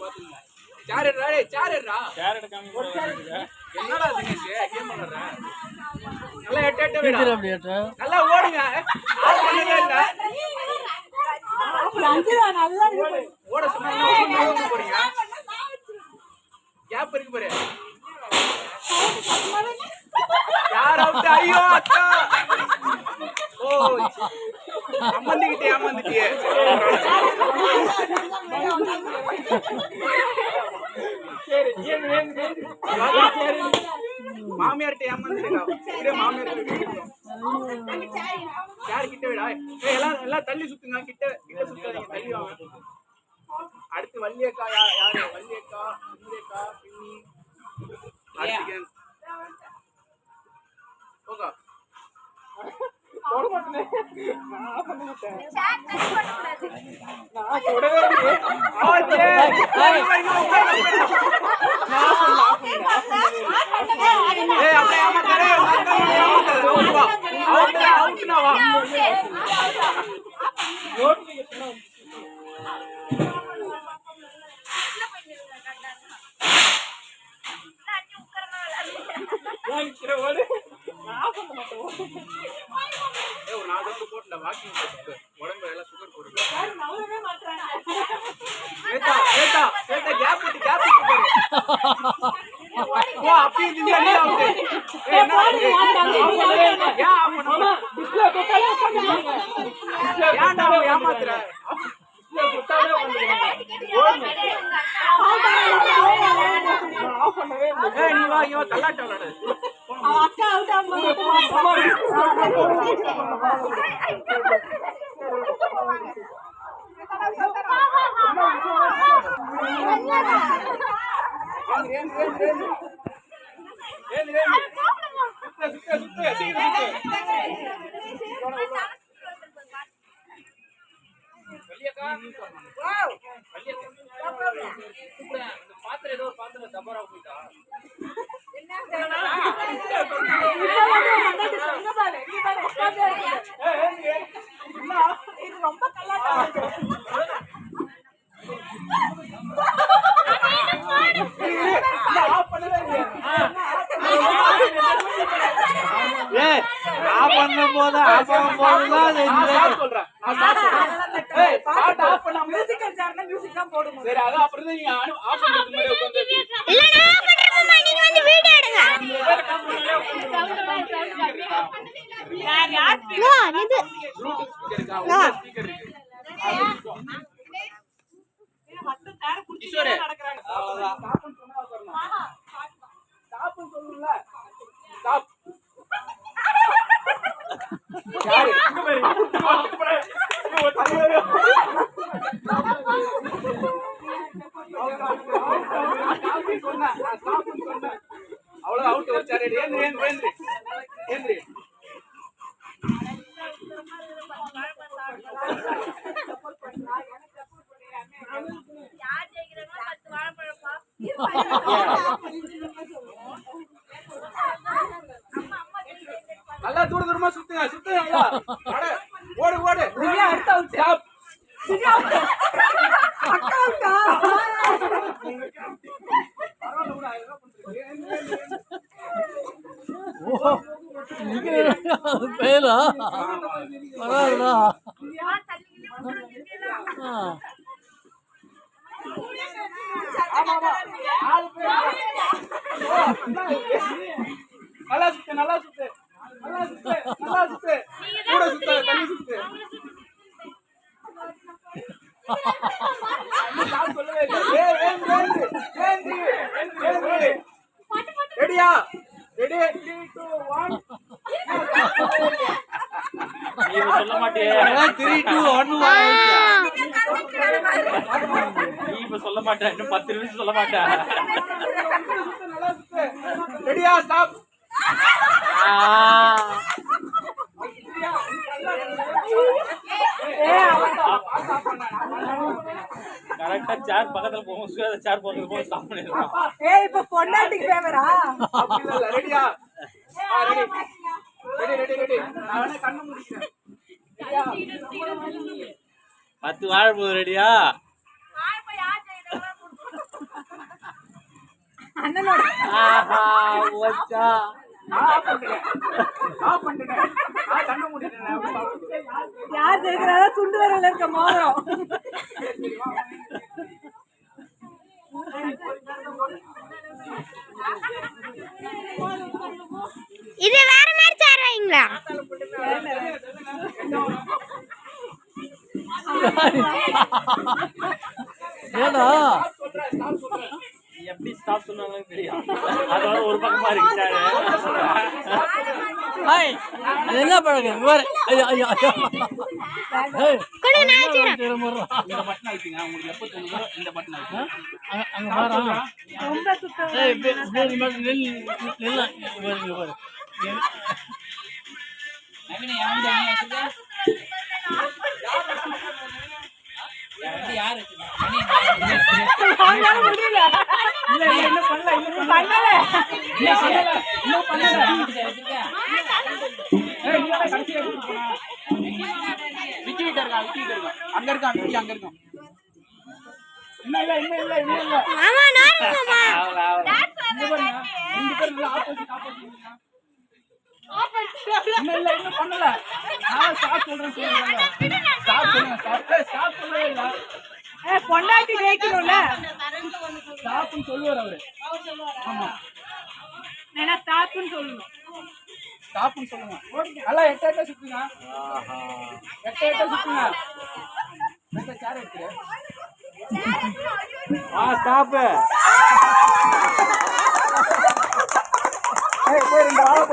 பாத்துங்க. சேர் எடுடா, டேய் சேர் எடுடா. சேர் எடுக்க காமி என்னடா தினேஷ் கேம் பண்ற? நல்லா எட்ட விடா. நல்லா ஓடுங்க. ஆள் பண்ணவே இல்ல. நல்லா இருக்கு. ஓட சொன்னா ஓட போறீங்க. கேப் இருக்கு பாரு. யார் அவுட்? ஐயோ அக்கா. ஓ ஏமாந்துட்டியே. சரி மாமியார்ட்ட ஏமாந்துட்டா. மாமியார் யார் கிட்ட விடா? எல்லாம் தள்ளி சுத்துங்க. கிட்ட சுத்தாதீங்க, தள்ளி வாங்க. அடுத்து வள்ளியக்கா. யாரு? வள்ளியக்கா, இந்தியக்கா, பின்னி, ஆர்த்திகன். போங்க. போட மாட்டேன். நான் பண்ண மாட்டேன். சாட் கட் பண்ண கூடாது. நான் போடவே இல்ல. ஆச்சே. நான் ஏய் அப்படியே ஆமாடே. அவுட் நா வா. நோட்டிஃபிகேஷன் ஒரு 4 ரவுண்ட் போட்டுல வாக்கிங் போட்டு உடம்பு எல்லாம் சுகர் போடுங்க. நவரவே மாட்டறாங்க. ஏதா கேப் விட்டு பாரு. ஓ அப்படி இல்ல நீ அவுட். என்ன யா அப்பனா டிஸ்ப்ளே தொட்டாலே பண்ணுங்க. ஏன்டா ஏமாத்துற? டிஸ்ப்ளே தொட்டாலே பண்ணுங்க. ஆஃப் பண்ணவே இல்ல. ஏய் நீ வா இவன் தள்ளாட்ட விளையாடு. அக்கா அவுட் ஆமா. பாத்திரம் ஏதோ பாத்திரம் தவறா போயிட்டா. ரொம்ப கல்லாட்டா பண்ணும் போது சரி அதான் அப்புறம் நீங்க ஆஃப் பண்றதுக்கு முன்னாடி உட்கார்ந்து அவ்வளவு அவுட் வச்சாரு. ஏந்திரி நல்லா தூரமா சுத்துங்க. ஓடு அடுத்த அவுட். நல்லா சுத்து. கூட சுத்து, தள்ளி சுத்து. ரெடியா? ரெடி 3 2 1 நீ சொல்ல மாட்டியே. 3 2 1 நீ இப்ப சொல்ல மாட்டே. இன்னும் 10 நிமிஷம் சொல்ல மாட்டே. ரெடியா? ஸ்டாப். கரெக்ட்டா சேர் பக்கத்துல போகும். சுயத சேர் போறது போய் ஸ்டாப் பண்ணிடலாம். ஏய் இப்ப பொண்டாட்டிக்கு ஃபேவரா? அப்படி இல்ல. ரெடியா? ரெடி. நானே கண்ணு மூடிட்டேன். 10 வாழ போகுது. ரெடியா? வாழ போய் யார் ஜெயிக்கிறா? அண்ணனோட ஆஹா ஓச்சா ஆஃப் பண்ணிட்டேன் நான் கண்ண மூடிட்டேன் யார் ஜெயிக்கிறாரோ சுண்டு வரல இருக்க மோதிரம். இது வேற மாதிரி சேர் வைங்களா? ஏடா எப்படி ஸ்டாப் சொன்னாலும் தெரியும். அதோட ஒரு பக்கமா இருக்கு. அது என்ன பழக்கம் வேற? ஐயோ ஐயோ கொடு நான் வச்சிரேன். இந்த பட்டன் அழுத்துங்க உங்களுக்கு எப்போ தோணுதோ இந்த பட்டன் அழுத்துங்க அங்க பாரு. ரொம்ப சுத்தம். ஏய் பேர் மட்டும் நில்ல இங்க பாரு. நவீன யாரு வச்சிருக்க யாரு அவங்களால முடியல. இல்ல இன்னும் பண்ணல பண்ணல. இன்னும் பண்ணல ஏய் நீ தான் கடைசியா கூட்டி போனா விக்கி இருக்கா அங்க இருக்கான் விக்கி அங்க இருக்கான் இல்ல மாமா நான் மாமா. இங்க பாருங்க ரெண்டு பேரும் நல்லா ஆப்போசிட் இன்னும் பண்ணல நான் ஸ்டாப் சொல்றேன் ஸ்டாப் சொல்லவே இல்ல பொண்டாட்டி ஜெயிக்கணும்ல. ஸ்டாப்னு சொல்லுவார் அவரு ஆமா நான் ஸ்டாப்னு சொல்லணும். ஸ்டாப்னு சொல்லுங்க நல்லா எட்ட சுத்துங்க எட்ட சுத்துங்க எட்ட சேர் எடுத்து ஸ்டாப் போய் ரெண்டு ஆளை